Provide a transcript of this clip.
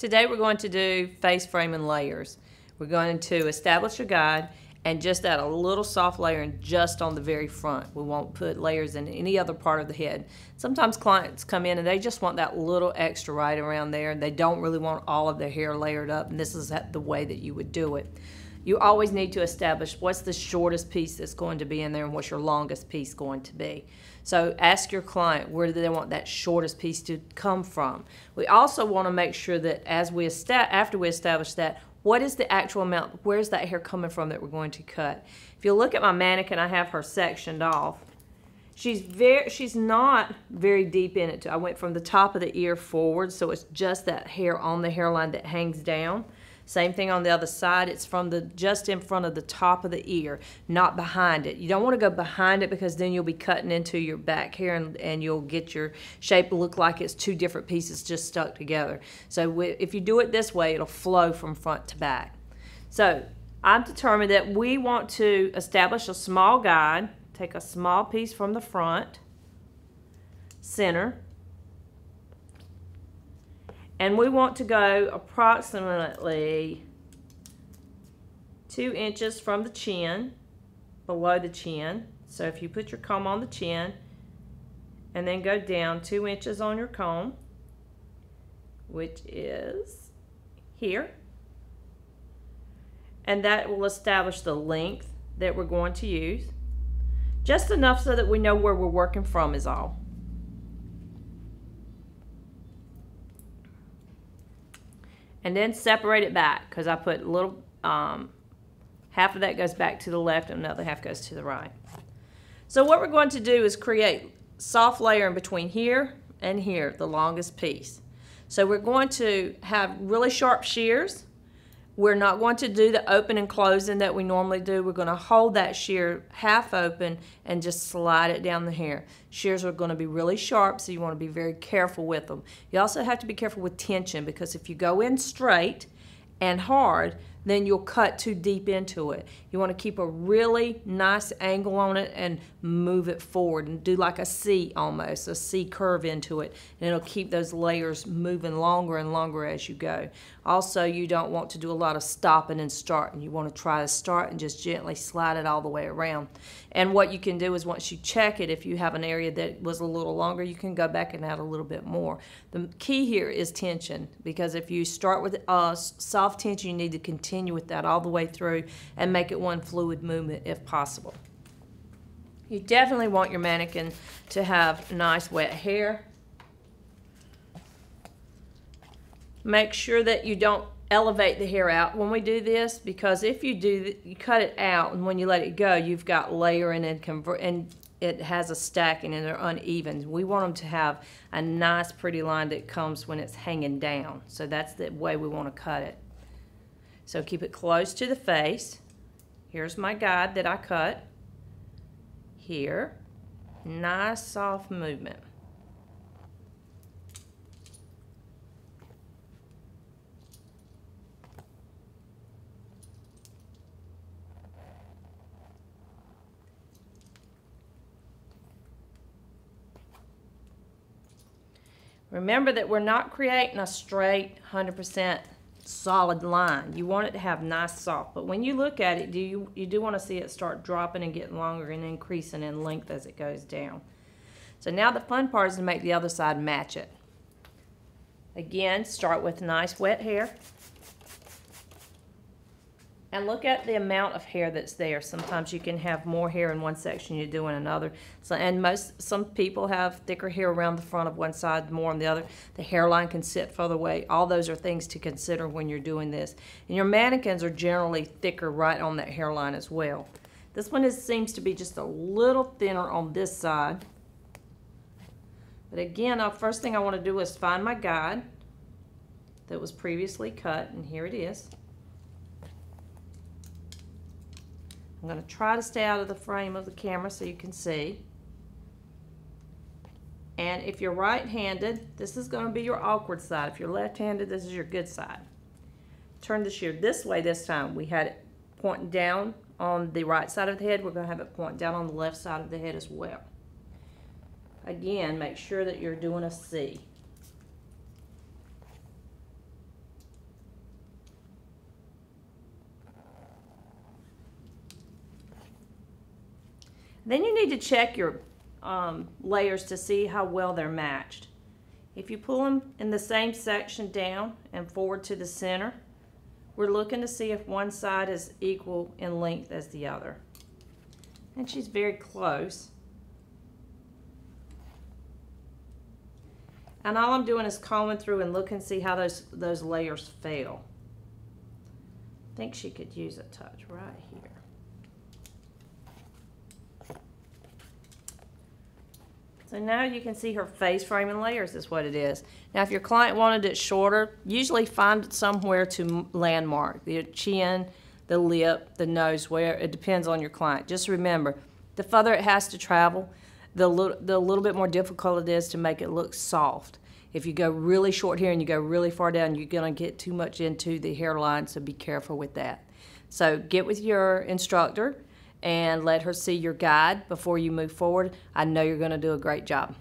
Today we're going to do face frame and layers. We're going to establish a guide and just add a little soft layering just on the very front. We won't put layers in any other part of the head. Sometimes clients come in and they just want that little extra right around there, and they don't really want all of their hair layered up, and this is the way that you would do it. You always need to establish what's the shortest piece that's going to be in there and what's your longest piece going to be. So ask your client, where do they want that shortest piece to come from? We also want to make sure that after we establish that, what is the actual amount, where's that hair coming from that we're going to cut? If you look at my mannequin, I have her sectioned off. She's not very deep in it. I went from the top of the ear forward, so it's just that hair on the hairline that hangs down. Same thing on the other side. It's from just in front of the top of the ear, not behind it. You don't want to go behind it because then you'll be cutting into your back hair and you'll get your shape look like it's two different pieces just stuck together. So if you do it this way, it'll flow from front to back. So I've determined that we want to establish a small guide. Take a small piece from the front, center, and we want to go approximately 2 inches from the chin, below the chin. So if you put your comb on the chin and then go down 2 inches on your comb, which is here, and that will establish the length that we're going to use. Just enough so that we know where we're working from is all. And then separate it back, because I put a little, half of that goes back to the left and another half goes to the right. So what we're going to do is create soft layering between here and here, the longest piece. So we're going to have really sharp shears. We're not going to do the open and closing that we normally do. We're going to hold that shear half open and just slide it down the hair. Shears are going to be really sharp, so you want to be very careful with them. You also have to be careful with tension, because if you go in straight and hard, then you'll cut too deep into it. You want to keep a really nice angle on it and move it forward and do like a C almost, a C curve into it, and it'll keep those layers moving longer and longer as you go. Also, you don't want to do a lot of stopping and starting. You want to try to start and just gently slide it all the way around. And what you can do is once you check it, if you have an area that was a little longer, you can go back and add a little bit more. The key here is tension, because if you start with soft tension, you need to continue with that all the way through and make it one fluid movement if possible. You definitely want your mannequin to have nice wet hair. Make sure that you don't elevate the hair out when we do this, because if you do, you cut it out and when you let it go, you've got layering and it has a stacking and they're uneven. We want them to have a nice pretty line that comes when it's hanging down. So that's the way we want to cut it. So keep it close to the face. Here's my guide that I cut. Here, nice soft movement. Remember that we're not creating a straight 100% solid line. You want it to have nice soft, but when you look at it, you do want to see it start dropping and getting longer and increasing in length as it goes down. So now the fun part is to make the other side match it. Again, start with nice wet hair. And look at the amount of hair that's there. Sometimes you can have more hair in one section you do in another. So, and some people have thicker hair around the front of one side, more on the other. The hairline can sit further away. All those are things to consider when you're doing this. And your mannequins are generally thicker right on that hairline as well. This one seems to be just a little thinner on this side. But again, the first thing I want to do is find my guide that was previously cut, and here it is. I'm going to try to stay out of the frame of the camera so you can see. And if you're right-handed, this is going to be your awkward side. If you're left-handed, this is your good side. Turn the shear this way this time. We had it pointing down on the right side of the head. We're going to have it point down on the left side of the head as well. Again, make sure that you're doing a C. Then you need to check your layers to see how well they're matched. If you pull them in the same section down and forward to the center, we're looking to see if one side is equal in length as the other. And she's very close. And all I'm doing is combing through and looking to see how those layers fell. I think she could use a touch right here. So now you can see her face frame and layers is what it is. Now if your client wanted it shorter, usually find somewhere to landmark, the chin, the lip, the nose, where it depends on your client. Just remember, the further it has to travel, the little bit more difficult it is to make it look soft. If you go really short here and you go really far down, you're going to get too much into the hairline, so be careful with that. So get with your instructor and let her see your guide before you move forward. I know you're going to do a great job.